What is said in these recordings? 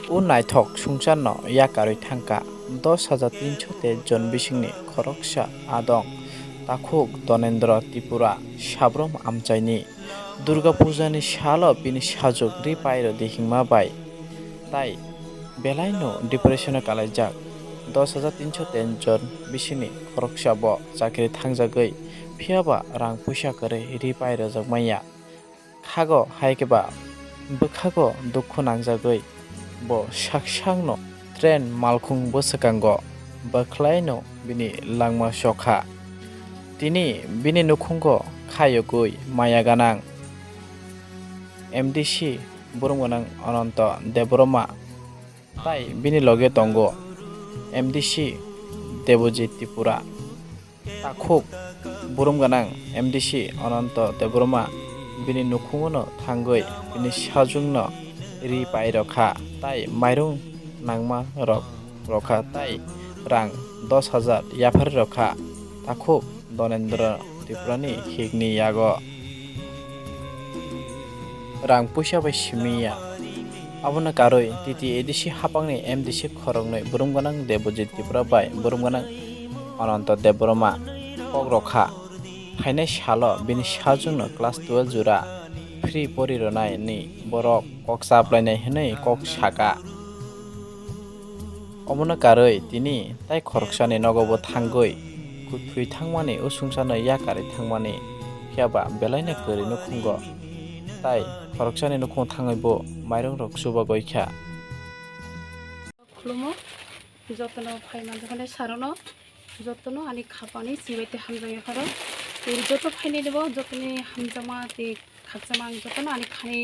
O naithok sungcharno yakarwi thangka 10,300 jon bisingni khoroksa adong takhuk donendra tripura sabrom amchaini Durga Pujani salo bini sajok ripairo dihingma bai tai belai no depression kalaijak 10,300 jon bisingni khoroksa bo chakri thangjagoi phiaba rang puisa kare ripairo jakmaya khago haikeba bwkhago dukhu nangjagoi bo saksangno tren malkhung bo swkhango bakhlaino bini langma sokha tini bini nukhungo khayogoi maya ganang MDC burungganang Ananta Debroma tai bini loge tongo MDC Devojit Tripura takhuk burungganang MDC Ananta Debroma bini nukhungono thangoi bini sajungno ri pairokha tai mairung nangma rokha tai rang 10,000 yafar rokha takhuk Donendra Tripurani higni yago rang puisa bai simiya abona karoi titi edisi hapangni MDC khoroknoi burungganang Devojit Tripura bai burungganang Ananta Debroma kogrokha hainai salo bini sajungno class 12 jura free porironai ni borok kok chaplainai hinui kok saka obona karoi tini tai khoroksani nogobo thangoi kuthui thangmani usungsano yakari thangmani phiaba belaina kori nukhungo tai khoroksani nukhung thangai bo mairung rok suba goikha khulumo jotno phaiman jane sarono jotno ani khapani sibaite hamjaya kharo te joto phaine debo jotni hamjama te khakjama jotno ani khani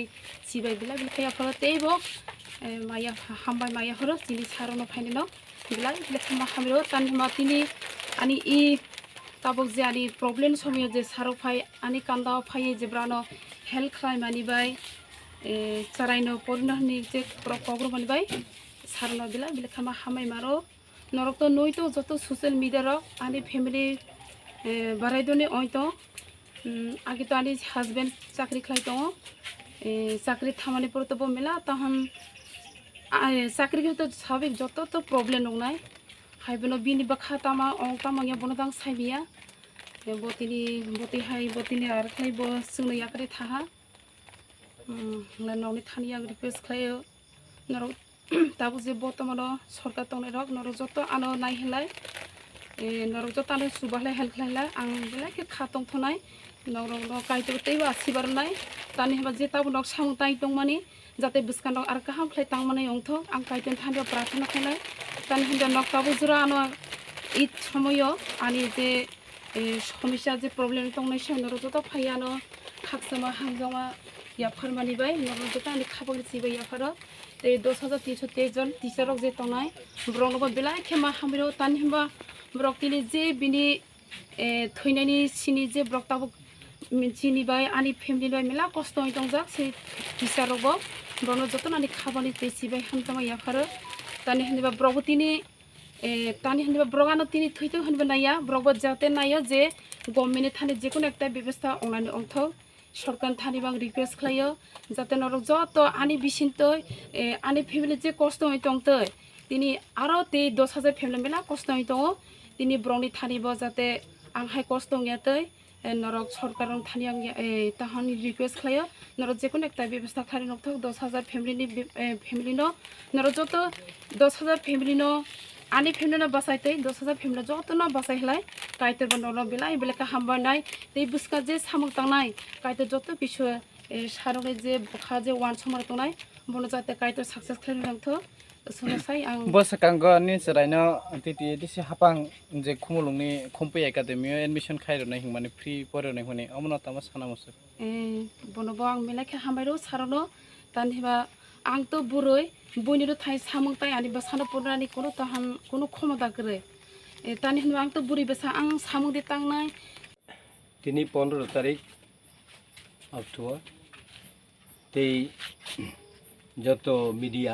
sibai bila bila kharo tebo maya hambai maya kharo tini sarono phaine no bila bila khama khamiro tanma tini ani I tabok je ani problem somiyo je saro phai ani kanda phai je brano health khai mani bai charaino porno ni je program mani bai sarno bila bila khama hamai maro norok to noi to joto social media ro ani family barai doni oi to age to ani husband chakri khai to chakri thamani pore to bo mela tahon chakri ke to sabik joto to problem nongnai haibono bini bakha tama ong tama ya bono dang saibia boti hai botini ar khai bo sungno yakre thaha na noni thani yang request khayo norok tabu je botomano sorkar tongnai rok norok joto ano nai hilai norok joto ano subahlai help khlaila ang bela ke khatong thonai norok no kaito teiba asibar nai tani haba je tabu nok sang tai tongmani jate buskan rok ar kaham khlai tangmani ongthok ang kaiten thanjo prarthana khailai tani hinja nok tabu jura ano id somoyo ani je সমস্যা যে problem তংনাই সামনে যত ফাইয়ানো খাকসামা হামজামা ইয়াফারমানি by narrow যত আনি খাবলি সিবাই ইয়াফার তে 10,323 জন টিচারক যে তংনাই ব্রনব বেলা খেমা হামিরো তানি হিমবা ব্রকতিনি যে বিনি থইনানি সিনি যে ব্রকতাবক চিনি বাই আনি ফ্যামিলি বাই মেলা কষ্ট হই তংজাক সেই টিচারক ব্রন যত আনি খাবলি তে সিবাই হামজামা ইয়াফার তানি হিমবা ব্রগতিনি তানি হিমবা ব্রগানো তিনি থইতো হনবা নাইয়া ব্রগ যাতে নাইয়া যে গভর্নমেন্টে থানে যে কোনো একটা ব্যবস্থা অনলাইন অংথ সরকার থানি বাং রিকোয়েস্ট খাইयो যাতে নরক যত আনি বিচিন্ত আনি ফ্যামিলি যে কষ্ট হইতংত তিনি আরো তে 10,000 ফ্যামিলি মেলা কষ্ট হইতং তিনি ব্রংনি থানিব যাতে আংহাই কষ্ট গিয়াতৈ নরক সরকার থানি তাহানি রিকোয়েস্ট খাইयो নরক যে কোনো একটা ব্যবস্থা খারি নক 10,000 ফ্যামিলি নো নরক যত 10,000 ফ্যামিলি নো ani family na basai tei 10,000 family joto na basai helai kaiter bono belai belaka hambanai tei buska je samuk tangnai kaiter joto kisu sarone je bokha je wan somar tangnai bono jate kaiter success khlai nangtho sonasai ang Swkhango ni charaino titi disi hapang je khumulungni khumpai academy admission khairona hingmani free porona hone amna tama sanamusu bono bo ang melakha hambairo sarono tanhiba ang to buroi বইনিরো থাই সামং তাই আনি বাসানো পড়ানি কোনো তাহান কোনো ক্ষমতা করে তানি হন আং তো বুড়ি বেসা আং সামং দি তাংনাই তিনি 15 তারিখ অক্টোবর তেই যত মিডিয়া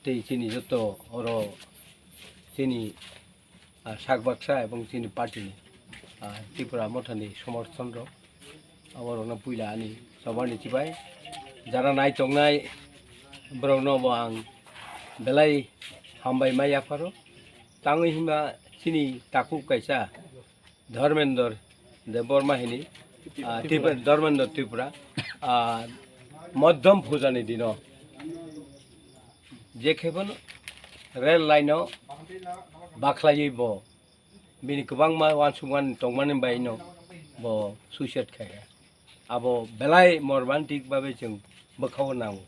তেই চিনি যত অর চিনি শাকবাক্সা এবং চিনি পার্টি ত্রিপুরা মঠানি সমর্থন আমার পুইলা আনি সবার নিচিবাই jara nai tongnai borokno bo ang belai hambai maya pharo tangwi himba chini taku kaisa Dharmendra Deborma hini Dharmendra Tripura Madhyam Phujani dino je khebon rail line bakhlai bo bini kubangma wansuman tongmani baino bo suicide khaya abo belai morbantik babe जों बोखाव नांगौ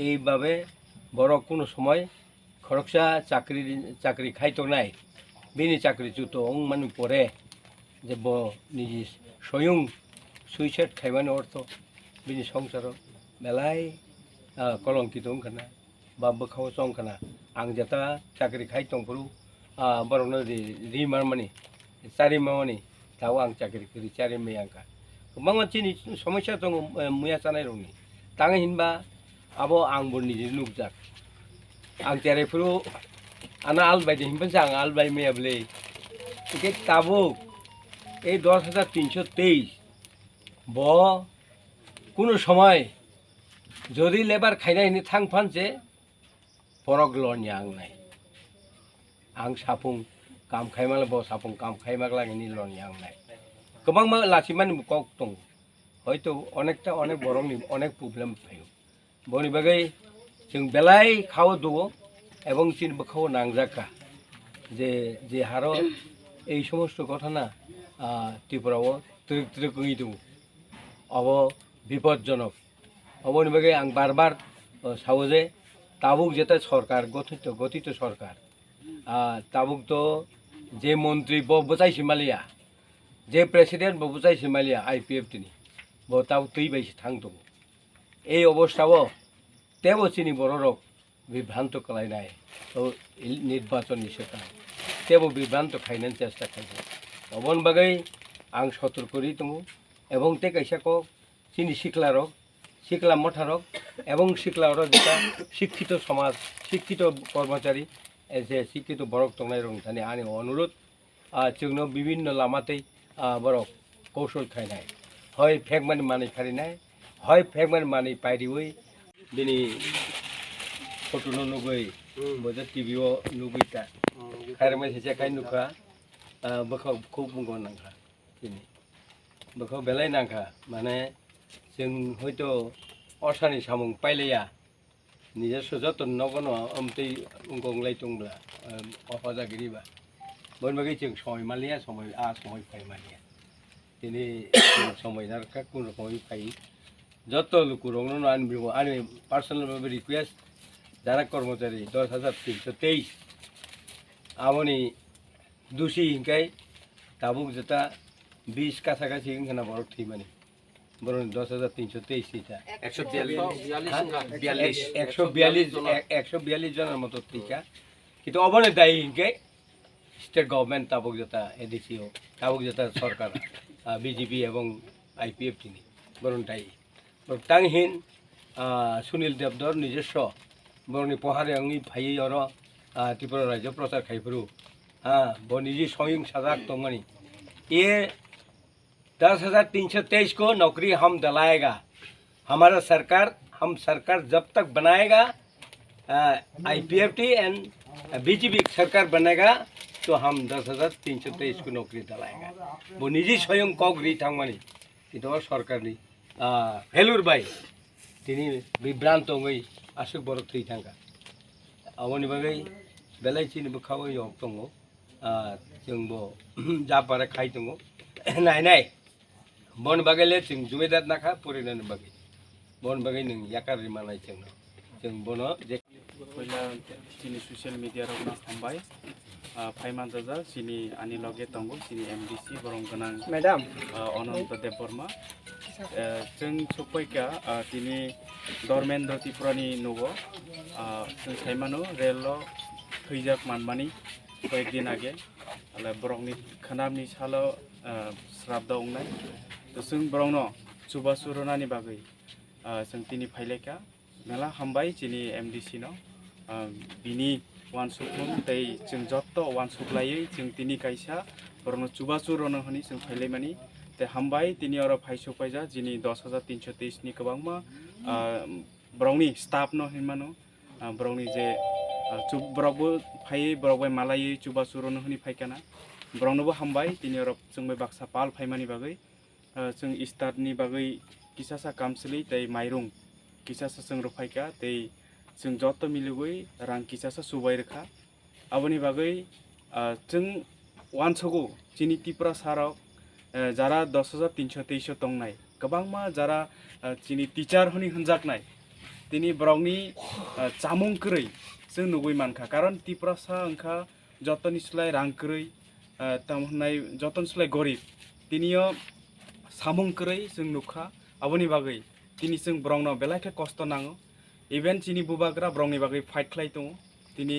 এই ভাবে বড় কোনো সময় খরকসা চাকরি খাইতনাই বিনি চাকরি জুতো মানে পরে যে ব নিজি স্বয়ং সুইসাইড খাইবানি অর্থ বিনি সংসার বেলাই কলঙ্কিত ওখানা বা बोखाव চংখানা आं যেটা চাকরি খাইতংফোরু বরনো রিমার মানি চারি মানি তাও आं চাকরি করি চারি মে आंखा गोबां मानसिनि समस्या दङ मैया जानाय रंनि ताङै हिनबा आबो आंबो निजे नुकजाक आं तेरेफोरु आना आलबायदि हिनबा जां आलबाय मैयाबले एके ताबो ए 10323 ब কোনো সময় যদি লেবার খাইनायनि थांफानसे फरक लनि आं नाय आं साफुं काम खाइमाल ब साफुं काम खाइमागलानि लनि आं नाय गोबां लासिमानि कक दं হয়তো অনেকটা অনেক বরং অনেক প্রবলেম ফাইও বনি বাগै जों বেলাই খাও দো এবং চিন বখাও নাংজাকা যে হারো এই সমস্ত ঘটনা ত্রিপুরাও ত্রিকই দো অব বিপজ্জনক অবনি বাগै आं বারবার সাও যে তাবুক যেটা সরকার গঠিত সরকার তাবুক তো যে মন্ত্রী ববচাইছি মালিয়া যে প্রেসিডেন্ট ববচাইছি মালিয়া আইপিএফ তিনি বতাও তুই বাইছে থাংতো এই অবস্থাও তেও চিনি বড়রক বিভ্রান্ত কলাইনাই তো নির্বাচন নিষেধা তেও বিভ্রান্ত খাইনান চেষ্টা খাইছে অবন বাগै आं সতর্ক করি দङ এবং তে কাইসাক চিনি শিকলা মঠারক এবং শিকলারক যেটা শিক্ষিত সমাজ শিক্ষিত কর্মচারী যে শিক্ষিত বরক দंनाय রং थाने आंनि अनुरोध जोंनो বিভিন্ন লামাতেই বরক কৌশল খাইনাय হয় ফেকমানি মানি খারিনাय হয় ফেকমানি মানি পাইরিवै दिनै फटोनो नुगै बजा टिभिओ नुगैता खारमै सेसे खाइ नुखा बखाव खूब बुंगो नांखा दिनै बखाव बेलाय नांखा माने जों हयतो असानि सामुं पाइलाया নিজস্ব যতन नगनो अमतै उंगंलाय दंब्ला अफाजागिरिबा बनबागै जों समय मालिया समय फाइमालिया दिनै समय नारखा कुन रकमै फाइ যত লুকুরংনো আনবিবো আনি পার্সোনাল রিকোয়েস্ট যারা কর্মচারী 10323 আমনি দুষি হিংকাই তাবুক যেটা 20 কাছাকাছি হিংখানা বড় থিমানি বড় 10323 টা 142 জনের মতো টিকা কিন্তু অবনে দায়ী হিংকাই স্টেট গভর্নমেন্ট তাবুক যেটা এডিসিও তাবুক যেটা সরকার বিজেপি এবং আইপিএফ তিনি বরং দায়ী तांहिन सुनील देवधर নিজস্ব बरनि पहारे आंनि भाई और त्रिपुरा राज्य प्रचार खाइफोरु बनिजी स्वयं सजाग दंगनि ये 10,323 को नौकरी हम दिलाएगा हमारा सरकार हम सरकार जब तक बनाएगा आईपीएफटी एंड बीजेपी सरकार बनेगा तो हम 10,323 को नौकरी दिलाएगा बनिजी स्वयं कगरी थांगमानि किन्तु सरकारनि फेलुर बाय तिनी विभ्रांत गई आसुक बर थै थांगा आवनि बागै बेलायचिनि बखाव योग दङ जोंबो जापारे खाइ दङ नाय बन बागैले जों जुमेदार नाखा परिनानि बागै बन बागै नों याकारि मानाय जों बनो जे पहिला चिनी सोशल मिडिया रगना हमबाय फाइमान जाजा चिनी आनि लगे दङ चिनी एमडीसी बरं गोनां मैडम अनन्त देबबर्मा जों सफैका दिनै धर्मेन्द्र त्रिपुरानि नुगो जों साइमानो रेल थैजाक मानमानि कয়েকদিন आगे आले बरंनि खानामनि सालो श्राद्ध अंनाय जों बरंनो चुबा सुरनानि बागै जों दिनै फाइलेका मेला हामबाय जोंनि एमडीसी न बिनि वान सुखुन दै जों जत्त वान सुखलायै जों दिनै काइसा बरंनो चुबा सुरनो हनि जों फाइले मानि ते हामबाय दिनै अर फाइसो फाइजा जिनि 10,323 नि गोबांमा brongni staff no himano brongni je brokbo phai brokbai malai chuba surono hini phaikana brongnobo hambai tini rok jongbai baksa pal phaimani bagai jong start ni bagai kisasa kamsli tei mairung kisasa jong phaika tei jong joto milugoi rang kisasa subai rekha aboni bagai jong wansogo chini tipra sarok jara 10,323 tongnai kabangma jara chini teacher honi hunjaknai tini brongni chamung krei jong nugui manka karon tipra sa angkha jotoni slai rang krei tamhnai joton slai gorib tinio samung krei jong nukha aboni bagai tini jong brongno belai khe kosto nango even chini bubagra brongni bagai fight khlai tongo tini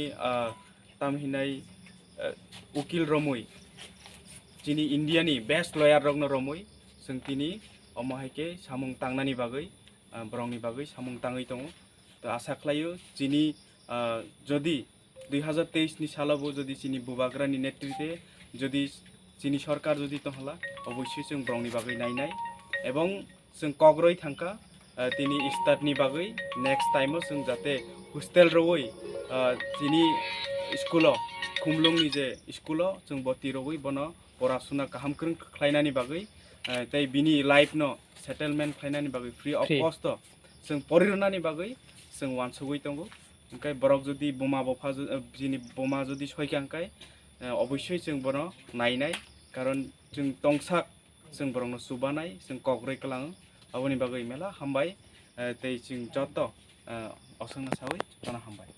tamhinai ukil romoi chini India ni best lawyer rokno romoi jong tini omohaike samung tangnani bagai brongni bagai samung tangai tongo to asa khlaio chini jodi 2023 ni salabo jodi chini bubagra ni netritwe jodi chini sarkar jodi tohla obossoi jong brongni bagai nainai ebong jong kogroi thangka tini start ni bagai next time o jong jate hostel roi chini school khumlung ni je school jong boti roi bono porasuna kaham krung khlainani bagai tei bini life no settlement khlainani bagai free of cost jong porirnani bagai jong wansugoi tongo ओंखाय बरक जुदि बोमा बफा जिनि बोमा जुदि सयखांखाय अबश्य जों बनो नायनाय कारण जों तंसाक जों बरनो सुबानाय जों कग्रै कलां अबनि बागै मेला हामबाय तै जों जत असंना सावै जना हामबाय।